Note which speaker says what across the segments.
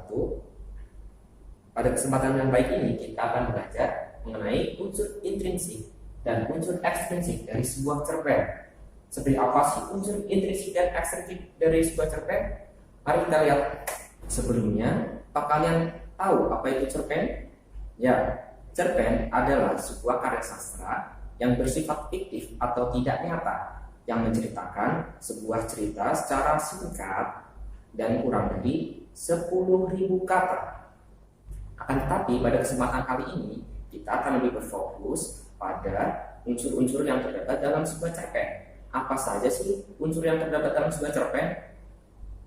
Speaker 1: wabarakatuh. Pada kesempatan yang baik ini kita akan belajar mengenai unsur intrinsik dan unsur ekstrinsik dari sebuah cerpen. Seperti apa sih unsur intrinsik dan ekstrinsik dari sebuah cerpen? Mari kita lihat. Sebelumnya, apa kalian tahu apa itu cerpen? Ya, cerpen adalah sebuah karya sastra yang bersifat fiktif atau tidak nyata, yang menceritakan sebuah cerita secara singkat dan kurang dari 10.000 kata. Akan tetapi pada kesempatan kali ini kita akan lebih berfokus pada unsur-unsur yang terdapat dalam sebuah cerpen. Apa saja sih unsur yang terdapat dalam sebuah cerpen?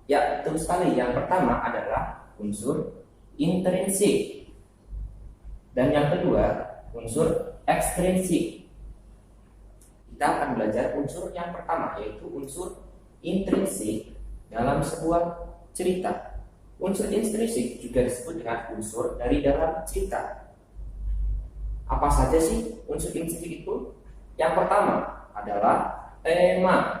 Speaker 1: Ya, betul sekali. Yang pertama adalah unsur intrinsik, dan yang kedua unsur ekstrinsik. Kita akan belajar unsur yang pertama, yaitu unsur intrinsik dalam sebuah cerita. Unsur intrinsik juga disebut dengan unsur dari dalam cerita. Apa saja sih unsur intrinsik itu? Yang pertama adalah tema.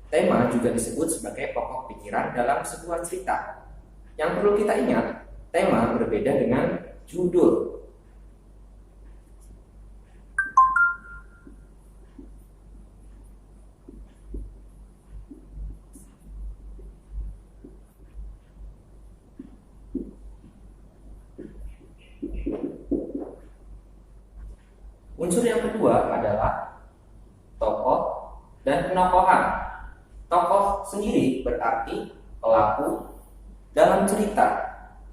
Speaker 1: Tema juga disebut sebagai pokok pikiran dalam sebuah cerita. Yang perlu kita ingat, tema berbeda dengan judul. Unsur yang kedua adalah tokoh dan penokohan. Tokoh sendiri berarti pelaku dalam cerita,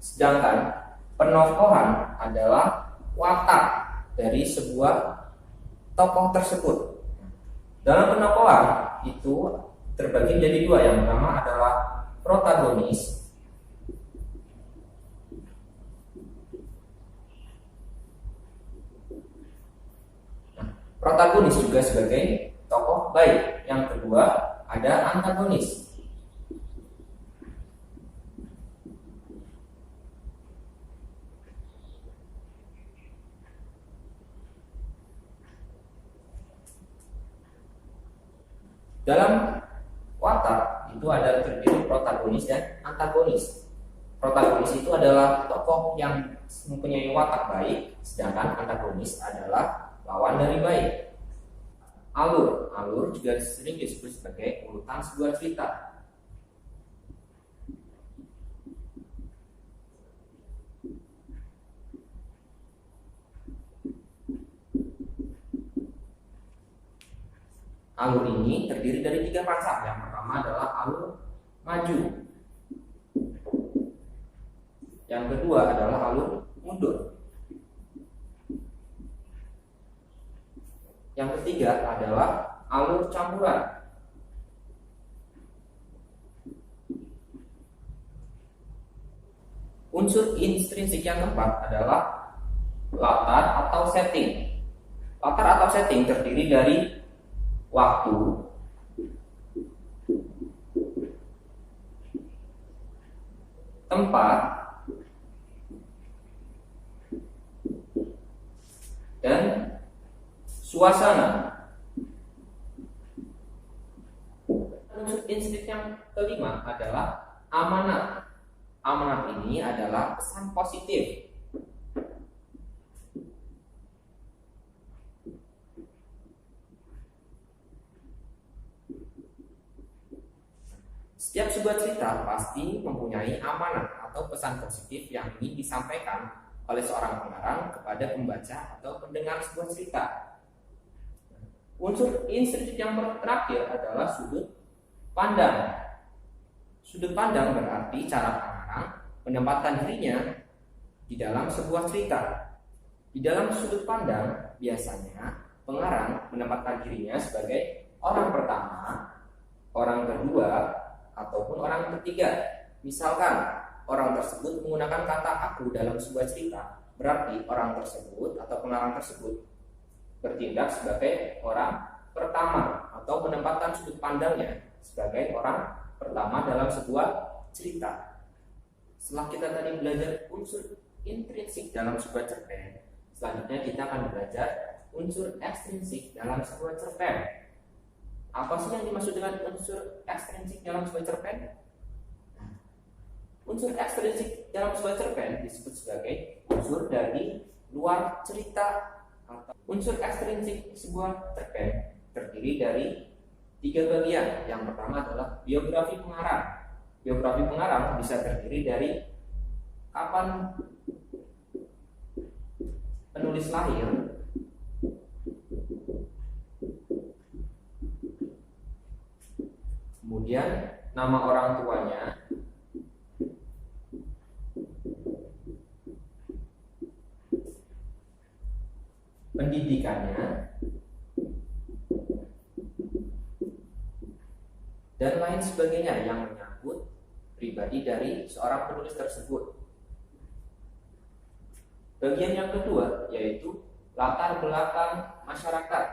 Speaker 1: sedangkan penokohan adalah watak dari sebuah tokoh tersebut. Dalam penokohan itu terbagi menjadi dua. Yang pertama adalah protagonis. Protagonis juga sebagai tokoh baik. Yang kedua ada antagonis. Dalam watak itu ada terdiri protagonis dan antagonis. Protagonis itu adalah tokoh yang mempunyai watak baik, sedangkan antagonis adalah lawan dari baik. Alur juga sering disebut sebagai urutan sebuah cerita. Alur ini terdiri dari 3 fasa. Yang pertama adalah alur maju. Yang kedua adalah alur mundur. Yang ketiga adalah alur campuran. Unsur intrinsik yang keempat adalah latar atau setting. Latar atau setting terdiri dari waktu, tempat, dan suasana. Unsur intrinsik yang kelima adalah amanat. Amanat ini adalah pesan positif. Setiap sebuah cerita pasti mempunyai amanat atau pesan positif yang ingin disampaikan oleh seorang pengarang kepada pembaca atau pendengar sebuah cerita. Unsur intrinsik yang terakhir adalah sudut pandang. Sudut pandang berarti cara pengarang menempatkan dirinya di dalam sebuah cerita. Di dalam sudut pandang, biasanya pengarang menempatkan dirinya sebagai orang pertama, orang kedua, ataupun orang ketiga. Misalkan orang tersebut menggunakan kata aku dalam sebuah cerita, berarti orang tersebut atau pengarang tersebut bertindak sebagai orang pertama atau menempatkan sudut pandangnya sebagai orang pertama dalam sebuah cerita. Setelah kita tadi belajar unsur intrinsik dalam sebuah cerpen, selanjutnya kita akan belajar unsur ekstrinsik dalam sebuah cerpen. Apa sih yang dimaksud dengan unsur ekstrinsik dalam sebuah cerpen? Unsur ekstrinsik dalam sebuah cerpen disebut sebagai unsur dari luar cerita. Unsur ekstrinsik sebuah cerpen terdiri dari 3 bagian. Yang pertama adalah biografi pengarang. Biografi pengarang bisa terdiri dari kapan penulis lahir, kemudian nama orang tuanya, pendidikannya, dan lain sebagainya yang menyangkut pribadi dari seorang penulis tersebut. Bagian yang kedua yaitu latar belakang masyarakat.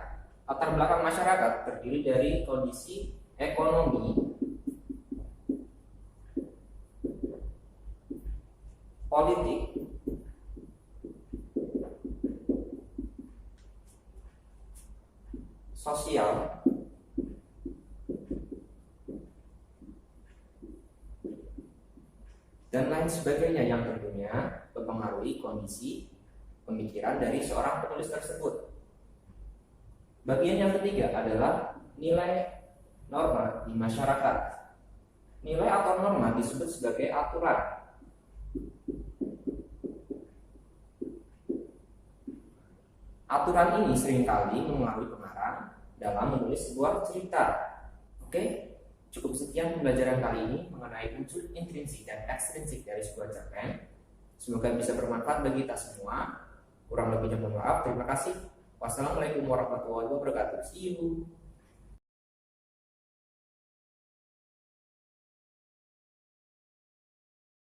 Speaker 1: Latar belakang masyarakat terdiri dari kondisi ekonomi, politik, sosial, dan lain sebagainya yang tentunya mempengaruhi kondisi pemikiran dari seorang penulis tersebut. Bagian yang ketiga adalah nilai norma di masyarakat. Nilai atau norma disebut sebagai aturan. Aturan ini seringkali mempengaruhi pengarang dalam menulis sebuah cerita. Oke? Cukup sekian pembelajaran kali ini mengenai unsur intrinsik dan ekstrinsik dari sebuah cerpen. Semoga bisa bermanfaat bagi kita semua. Kurang lebihnya mohon maaf. Terima kasih. Wassalamualaikum warahmatullahi wabarakatuh. See you.